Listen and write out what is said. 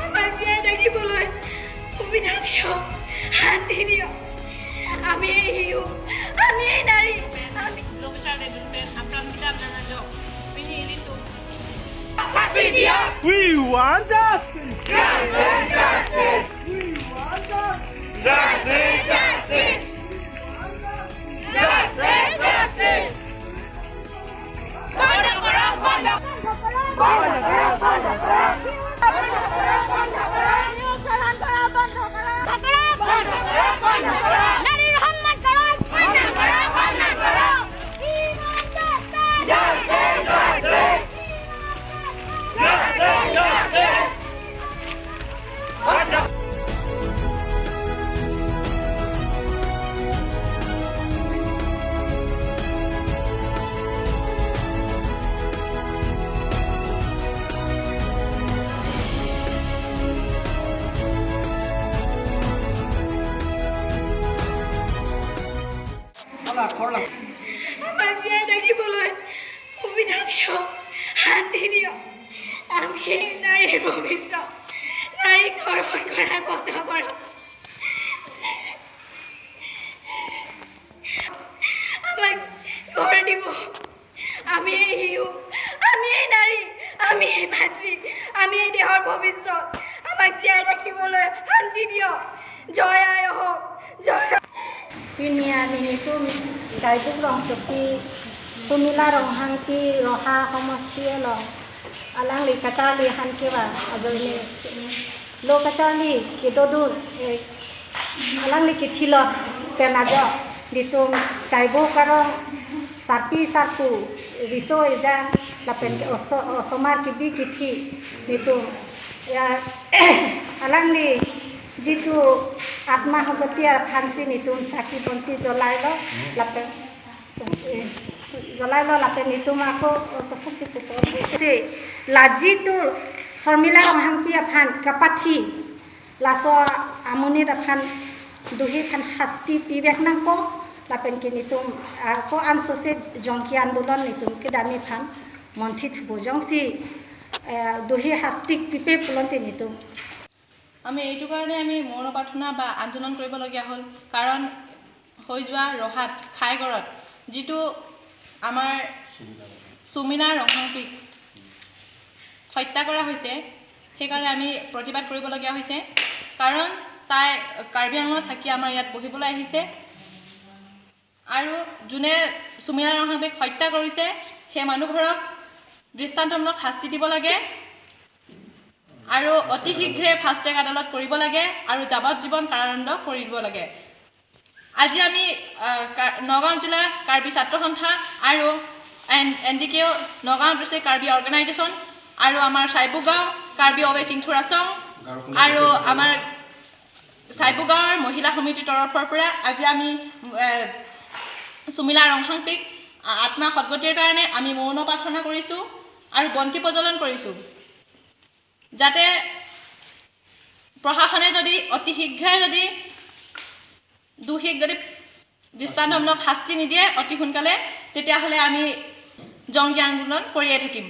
আমাক জীয়াই থাকিবলৈ সুবিধা দিয়ক, শান্তি দিয়ক। আমি এই শিশু, আমি এই নারী, আমি লোকচারে দুর্বেন আপনার আপনারা যোগ পিনি ঋতু We want justice! Justice! We want justice! Justice! Justice! Justice! Justice! বন্ধ করো, বন্ধ করো, বন্ধ করো, বন্ধ করো, বন্ধ করো, নারীর সম্মান করো, বন্ধ করো, বন্ধ করো। Justice! Justice! Justice! Justice! বন্ধ আমাক জীয়াই থাকিবলৈ সুবিধা দিয়ক, শান্তি দিয়ক। আমি এই নারীর ভবিষ্যৎ, নারী ধর্ষণ করার বন্ধ করো। আমাক ঘর দিব। আমি এই শিশু, আমি এই নারী, আমি এই মাতৃ, আমি এই দেহৰ ভবিষ্যৎ। আমাক জীয়াই থাকিবলৈ শান্তি দিয়ক। জয় আই হওক, জয় Pinia ninitum daibuk rong sepi sumila rong hangki roha homosti long alang li kacali hankiwa azoi lo kacali kidodur alang li kithilo penajo ditum chaibo karong sapi sarpu riso eja lapen osomar kibi kithi ditum ya alang li jitu आत्मा हगती और फांसी नितुम साकी बंती जलाइलो लापे नितुम आको कसम से लाजी तो Sharmila रंहांकी Affan कपाथी lasso आमुनी Affan दुही फान हस्ती पिबेक नाको लापेन की नितुम आको आनसोसे जंकी आंदोलन नितुम के दामी फान मंथित भोजंसी दुही हस्ती पिपे पुलंती नितुम আমি এইটো কাৰণে আমি মৌন প্ৰাৰ্থনা বা আন্দোলন কৰিবলগীয়া হ'ল কাৰণ হৈ যোৱা ৰহাত খাইগড়ত যিটো আমাৰ সুমিনা ৰংহাংপিক হত্যা কৰা হৈছে সেইকাৰণে আমি প্ৰতিবাদ কৰিবলগীয়া হৈছে কাৰণ তাই কাৰ্বি আংলঙত থাকি আমাৰ ইয়াত পঢ়িবলৈ আহিছে আৰু যোনে সুমিনা ৰংহাংপিক হত্যা কৰিছে সেই মানুহঘৰক দৃষ্টান্তমূলক শাস্তি দিব লাগে আৰু অতি শীঘ্ৰে ফাষ্ট ট্ৰেক আদালত কৰিব লাগে আৰু যাৱজ্জীৱন কাৰাদণ্ড কৰি দিব লাগে আজি আমি নগাঁও জিলা কাৰ্বি ছাত্ৰ সন্থা আৰু এনডিকেও নগাঁও ডিষ্ট্ৰিক্ট কাৰ্বি অৰ্গেনাইজেশ্যন আৰু আমাৰ চাইবুগাঁও কাৰ্বি অৱে চিংথুৰাচং আৰু আমাৰ চাইবুগাঁৱৰ মহিলা সমিতিৰ তৰফৰ পৰা আজি আমি সুমিলা ৰংহাংপিক আত্মা সদ্গতিৰ কাৰণে আমি মৌন প্ৰাৰ্থনা কৰিছোঁ আৰু বন্তি প্ৰজ্বলন কৰিছোঁ যাতে প্ৰশাসনে যদি অতি শীঘ্ৰে যদি দোষীক যদি দৃষ্টান্তমূলক শাস্তি নিদিয়ে অতি সোনকালে তেতিয়াহ'লে আমি জংগী আন্দোলন কৰিয়ে থাকিম